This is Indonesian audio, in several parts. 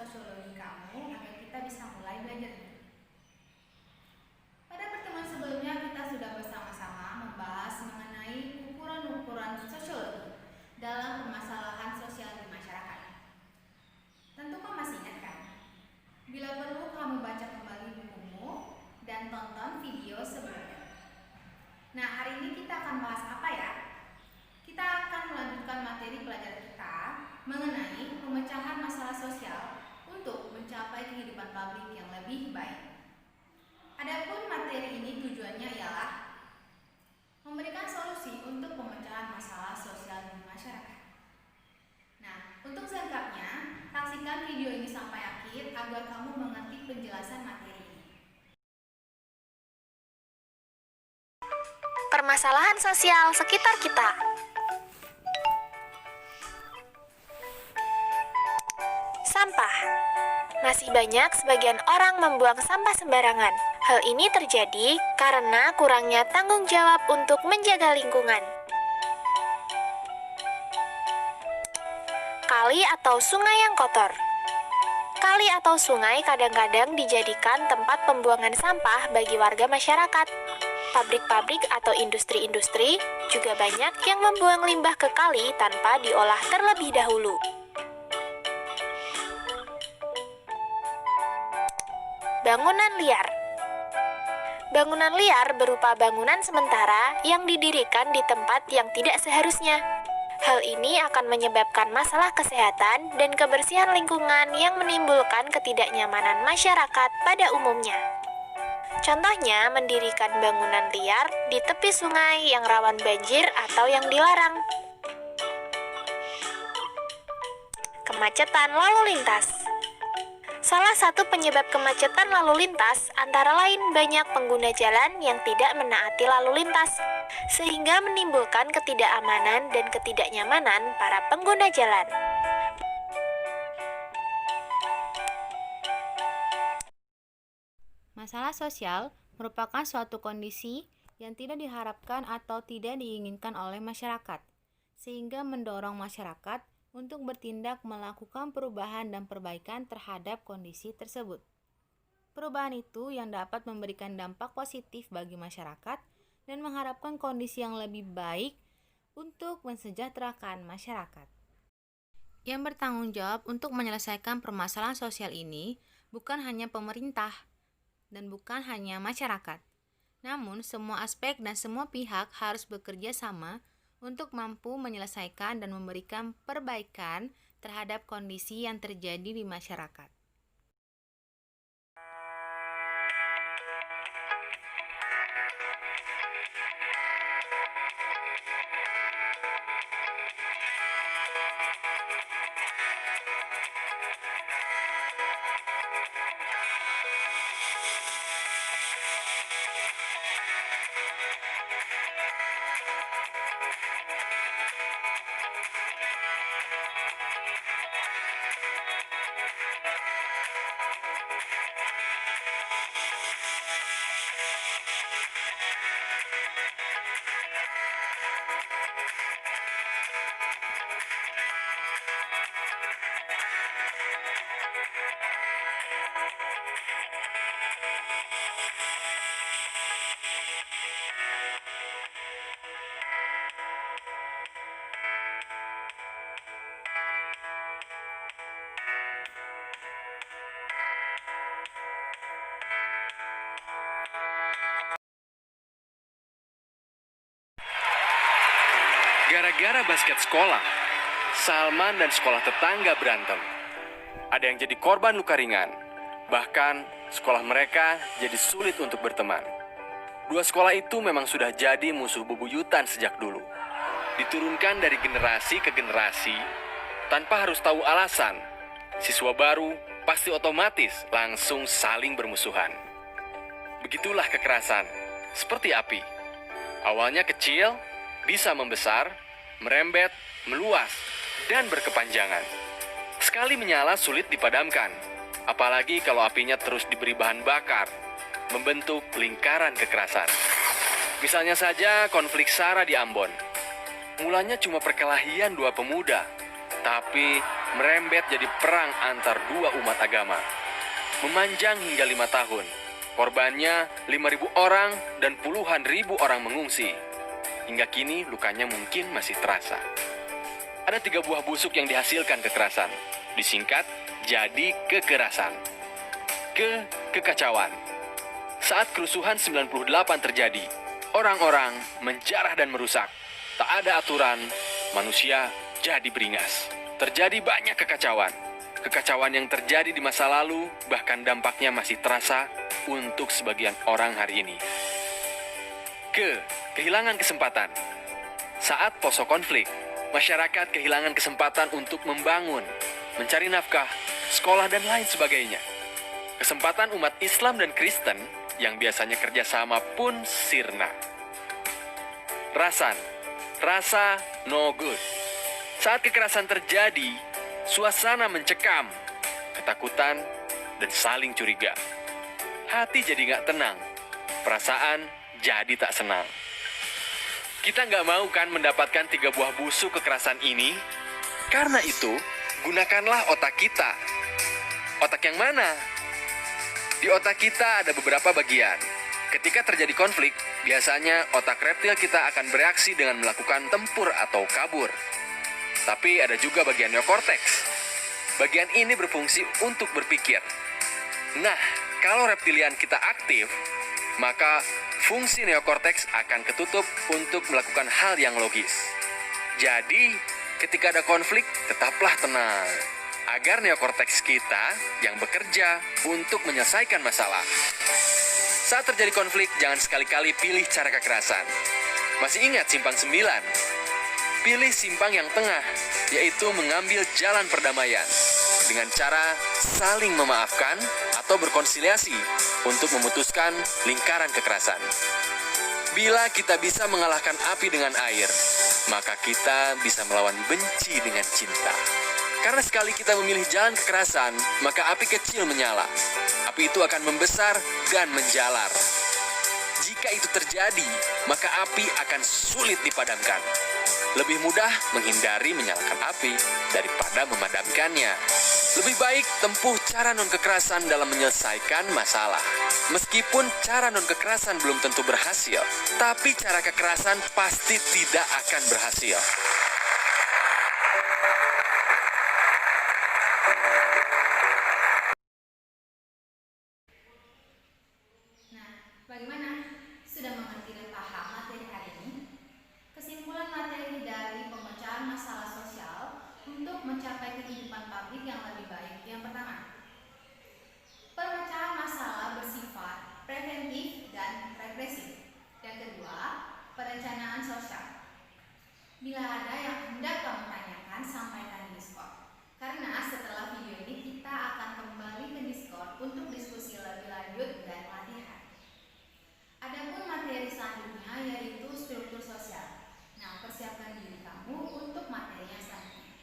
sosiologi kamu agar kita bisa mulai belajarnya. Pada pertemuan sebelumnya kita sudah bersama-sama membahas mengenai ukuran-ukuran sosiologi dalam permasalahan sosial di masyarakat. Tentu kamu masih ingat kan? Bila perlu kamu baca kembali bukumu dan tonton video sebelumnya. Nah, hari ini kita akan bahas apa ya? Kita akan melanjutkan materi pelajaran kita mengenai pemecahan masalah sosial untuk mencapai kehidupan publik yang lebih baik. Adapun materi ini tujuannya ialah memberikan solusi untuk pemecahan masalah sosial di masyarakat. Nah, untuk selengkapnya, saksikan video ini sampai akhir agar kamu mengerti penjelasan materi ini. Permasalahan sosial sekitar kita. Sampah. Masih banyak sebagian orang membuang sampah sembarangan. Hal ini terjadi karena kurangnya tanggung jawab untuk menjaga lingkungan. Kali atau sungai yang kotor. Kali atau sungai kadang-kadang dijadikan tempat pembuangan sampah bagi warga masyarakat. Pabrik-pabrik atau industri-industri juga banyak yang membuang limbah ke kali tanpa diolah terlebih dahulu. Bangunan liar. Bangunan liar berupa bangunan sementara yang didirikan di tempat yang tidak seharusnya. Hal ini akan menyebabkan masalah kesehatan dan kebersihan lingkungan yang menimbulkan ketidaknyamanan masyarakat pada umumnya. Contohnya, mendirikan bangunan liar di tepi sungai yang rawan banjir atau yang dilarang. Kemacetan lalu lintas. Salah satu penyebab kemacetan lalu lintas antara lain banyak pengguna jalan yang tidak menaati lalu lintas, sehingga menimbulkan ketidakamanan dan ketidaknyamanan para pengguna jalan. Masalah sosial merupakan suatu kondisi yang tidak diharapkan atau tidak diinginkan oleh masyarakat, sehingga mendorong masyarakat untuk bertindak melakukan perubahan dan perbaikan terhadap kondisi tersebut. Perubahan itu yang dapat memberikan dampak positif bagi masyarakat dan mengharapkan kondisi yang lebih baik untuk mensejahterakan masyarakat. Yang bertanggung jawab untuk menyelesaikan permasalahan sosial ini bukan hanya pemerintah dan bukan hanya masyarakat, namun semua aspek dan semua pihak harus bekerja sama untuk mampu menyelesaikan dan memberikan perbaikan terhadap kondisi yang terjadi di masyarakat. Gara-gara basket sekolah, Salman dan sekolah tetangga berantem. Ada yang jadi korban luka ringan. Bahkan, sekolah mereka jadi sulit untuk berteman. Dua sekolah itu memang sudah jadi musuh bebuyutan sejak dulu. Diturunkan dari generasi ke generasi, tanpa harus tahu alasan. Siswa baru pasti otomatis langsung saling bermusuhan. Begitulah kekerasan, seperti api. Awalnya kecil, bisa membesar, merembet, meluas, dan berkepanjangan. Sekali menyala sulit dipadamkan, apalagi kalau apinya terus diberi bahan bakar, membentuk lingkaran kekerasan. Misalnya saja konflik SARA di Ambon. Mulanya cuma perkelahian dua pemuda, tapi merembet jadi perang antar dua umat agama. Memanjang hingga 5 tahun. Korbannya 5.000 orang dan puluhan ribu orang mengungsi. Hingga kini lukanya mungkin masih terasa. Ada 3 buah busuk yang dihasilkan kekerasan. Disingkat, jadi kekerasan. Kekacauan. Saat kerusuhan 98 terjadi, orang-orang menjarah dan merusak. Tak ada aturan, manusia jadi beringas. Terjadi banyak kekacauan. Kekacauan yang terjadi di masa lalu, bahkan dampaknya masih terasa untuk sebagian orang hari ini. Kehilangan kesempatan. Saat poso konflik, masyarakat kehilangan kesempatan untuk membangun, mencari nafkah, sekolah, dan lain sebagainya. Kesempatan umat Islam dan Kristen yang biasanya kerjasama pun sirna. Rasa no good. Saat kekerasan terjadi, suasana mencekam, ketakutan, dan saling curiga. Hati jadi gak tenang, perasaan jadi tak senang. Kita gak mau kan mendapatkan 3 buah busuk kekerasan ini? Karena itu, gunakanlah otak kita. Otak yang mana? Di otak kita ada beberapa bagian. Ketika terjadi konflik, biasanya otak reptil kita akan bereaksi dengan melakukan tempur atau kabur. Tapi ada juga bagian neokorteks. Bagian ini berfungsi untuk berpikir. Nah, kalau reptilian kita aktif, maka fungsi neokorteks akan ketutup untuk melakukan hal yang logis. Jadi, ketika ada konflik, tetaplah tenang. Agar neokorteks kita yang bekerja untuk menyelesaikan masalah. Saat terjadi konflik, jangan sekali-kali pilih cara kekerasan. Masih ingat simpang 9? Pilih simpang yang tengah, yaitu mengambil jalan perdamaian dengan cara saling memaafkan atau berkonsiliasi untuk memutuskan lingkaran kekerasan. Bila kita bisa mengalahkan api dengan air, maka kita bisa melawan benci dengan cinta. Karena sekali kita memilih jalan kekerasan, maka api kecil menyala. Api itu akan membesar dan menjalar. Jika itu terjadi, maka api akan sulit dipadamkan. Lebih mudah menghindari menyalakan api daripada memadamkannya. Lebih baik tempuh cara non-kekerasan dalam menyelesaikan masalah. Meskipun cara non-kekerasan belum tentu berhasil, tapi cara kekerasan pasti tidak akan berhasil. Nah, bagaimana? Sudah mengerti dan paham materi hari ini? Kesimpulan materi dari pemecahan masalah sosial untuk mencapai kehidupan publik yang lebih baik. Yang pertama, pemecahan masalah bersifat preventif dan represif. Yang kedua, perencanaan sosial. Bila ada yang hendak kamu tanyakan, sampaikan di Discord. Karena setelah video ini kita akan kembali ke Discord untuk diskusi lebih lanjut dan latihan. Adapun materi selanjutnya yaitu struktur sosial. Nah, persiapkan diri kamu untuk materi yang selanjutnya.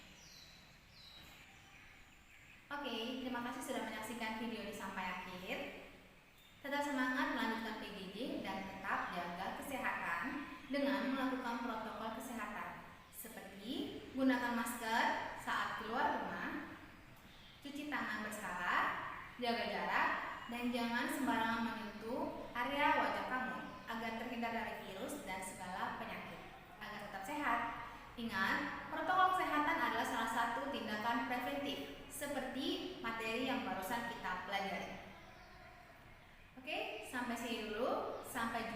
Oke, terima kasih sudah menyaksikan video ini sampai akhir. Tetap semangat melanjutkan PJJ dan tetap jaga kesehatan dengan melakukan protokol kesehatan seperti gunakan masker saat keluar rumah, cuci tangan berkala, jaga jarak, dan jangan sembarangan menyentuh area wajah kamu agar terhindar dari virus dan segala penyakit. Agar tetap sehat, ingat, protokol kesehatan adalah salah satu tindakan preventif seperti materi yang barusan kita pelajari. Oke, sampai sini dulu. Sampai jumpa.